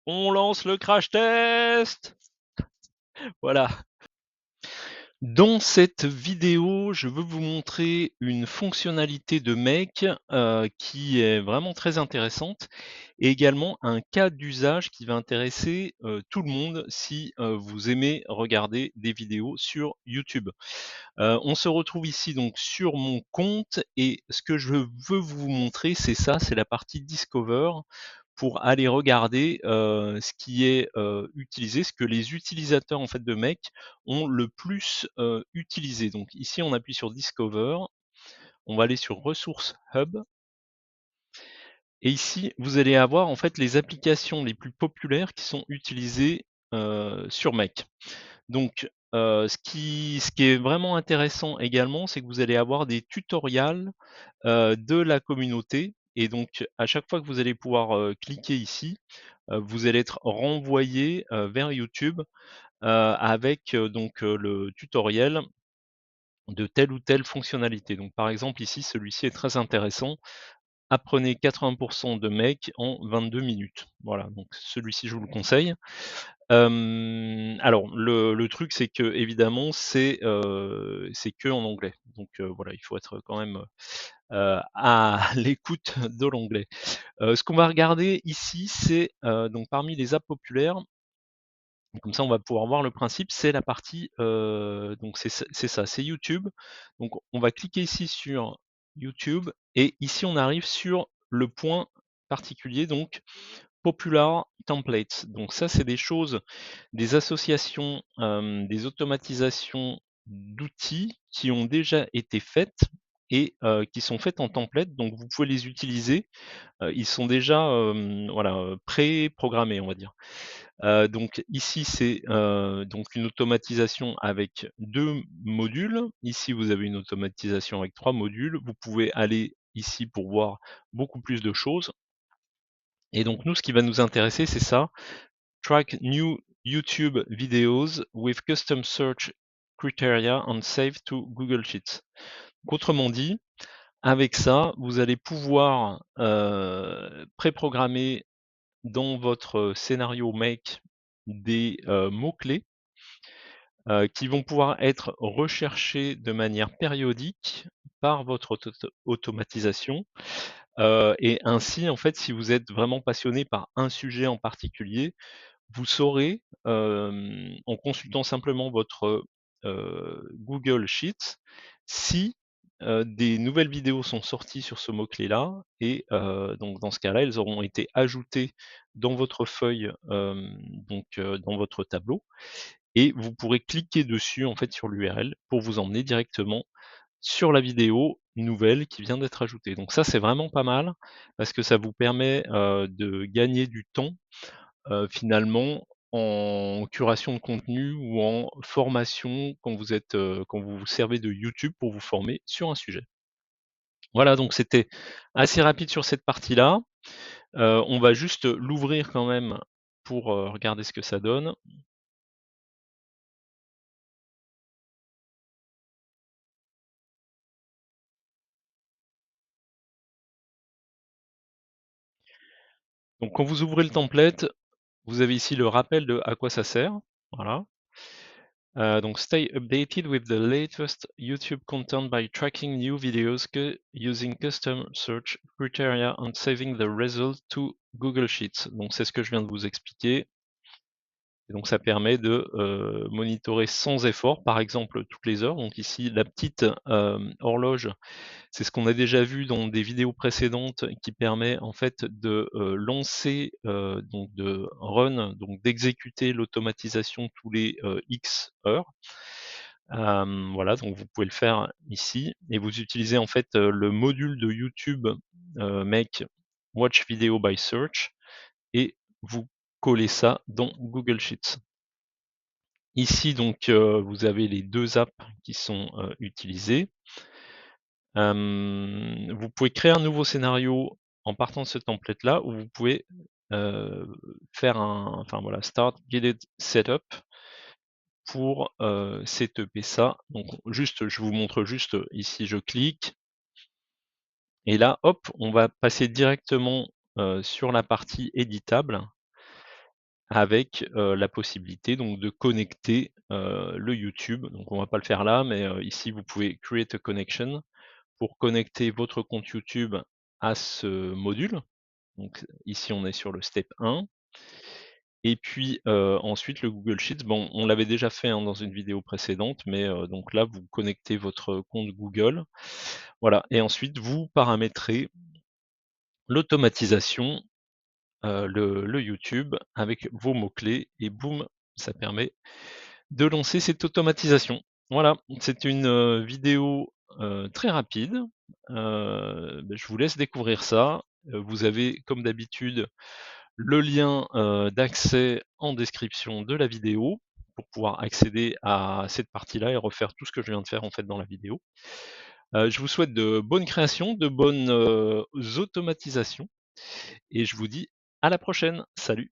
On lance le crash test. Voilà. Dans cette vidéo, je veux vous montrer une fonctionnalité de Make qui est vraiment très intéressante et également un cas d'usage qui va intéresser tout le monde si vous aimez regarder des vidéos sur YouTube. On se retrouve ici donc sur mon compte et ce que je veux vous montrer, c'est ça, c'est la partie Discover pour aller regarder ce qui est utilisé, ce que les utilisateurs en fait de Make ont le plus utilisé. Donc ici, on appuie sur Discover, on va aller sur Ressources Hub et ici, vous allez avoir en fait les applications les plus populaires qui sont utilisées sur Make. Donc, ce qui est vraiment intéressant également, c'est que vous allez avoir des tutoriels, de la communauté et donc à chaque fois que vous allez pouvoir, cliquer ici, vous allez être renvoyé, vers YouTube, avec, le tutoriel de telle ou telle fonctionnalité. Donc par exemple ici, celui-ci est très intéressant. Apprenez 80 de Make en 22 minutes. Voilà, donc celui-ci je vous le conseille. Alors le truc c'est qu'évidemment c'est qu'en anglais. Donc voilà, il faut être quand même, à l'écoute de l'anglais. Ce qu'on va regarder ici, c'est, donc parmi les apps populaires, comme ça on va pouvoir voir le principe, c'est la partie, donc c'est ça, c'est YouTube. Donc on va cliquer ici sur YouTube et ici on arrive sur le point particulier, donc Popular Templates. Donc ça, c'est des choses, des associations, des automatisations d'outils qui ont déjà été faites et qui sont faites en template. Donc vous pouvez les utiliser. Ils sont déjà, voilà, pré-programmés, on va dire. Donc ici, c'est, donc une automatisation avec 2 modules. Ici, vous avez une automatisation avec 3 modules. Vous pouvez aller ici pour voir beaucoup plus de choses. Et donc nous, ce qui va nous intéresser, c'est ça. Track new YouTube videos with custom search criteria and save to Google Sheets. Autrement dit, avec ça, vous allez pouvoir préprogrammer dans votre scénario Make des mots-clés qui vont pouvoir être recherchés de manière périodique par votre automatisation. Et ainsi, en fait, si vous êtes vraiment passionné par un sujet en particulier, vous saurez, en consultant simplement votre, Google Sheets, si, des nouvelles vidéos sont sorties sur ce mot-clé-là et donc dans ce cas-là, elles auront été ajoutées dans votre feuille, dans votre tableau et vous pourrez cliquer dessus, en fait, sur l'URL pour vous emmener directement sur la vidéo nouvelle qui vient d'être ajoutée. Donc ça, c'est vraiment pas mal parce que ça vous permet, de gagner du temps finalement en curation de contenu ou en formation quand vous êtes, quand vous vous servez de YouTube pour vous former sur un sujet. Voilà, donc c'était assez rapide sur cette partie-là. On va juste l'ouvrir quand même pour, regarder ce que ça donne. Donc quand vous ouvrez le template, vous avez ici le rappel de à quoi ça sert. Voilà. Donc stay updated with the latest YouTube content by tracking new videos using custom search criteria and saving the result to Google Sheets. Donc c'est ce que je viens de vous expliquer. Et donc ça permet de monitorer sans effort, par exemple toutes les heures. Donc ici la petite horloge, c'est ce qu'on a déjà vu dans des vidéos précédentes qui permet en fait de lancer, donc de run, donc d'exécuter l'automatisation tous les X heures. Voilà, donc vous pouvez le faire ici et vous utilisez en fait le module de YouTube Make Watch Video by Search et vous collez ça dans Google Sheets. Ici donc vous avez les 2 apps qui sont utilisées. Vous pouvez créer un nouveau scénario en partant de ce template là ou vous pouvez faire un, enfin voilà, start guided setup pour setuper ça. Donc juste, je vous montre juste ici, je clique et là, hop, on va passer directement sur la partie éditable. avec la possibilité donc de connecter le YouTube. Donc on va pas le faire là, mais ici vous pouvez create a connection pour connecter votre compte YouTube à ce module. Donc ici on est sur le step 1. Et puis ensuite le Google Sheets, bon on l'avait déjà fait, hein, dans une vidéo précédente, mais donc là vous connectez votre compte Google. Voilà, et ensuite vous paramétrez l'automatisation, le YouTube avec vos mots-clés et boum, ça permet de lancer cette automatisation. Voilà, c'est une vidéo très rapide. Je vous laisse découvrir ça. Vous avez comme d'habitude le lien d'accès en description de la vidéo pour pouvoir accéder à cette partie-là et refaire tout ce que je viens de faire en fait dans la vidéo. Je vous souhaite de bonnes créations, de bonnes automatisations et je vous dis à la prochaine. Salut!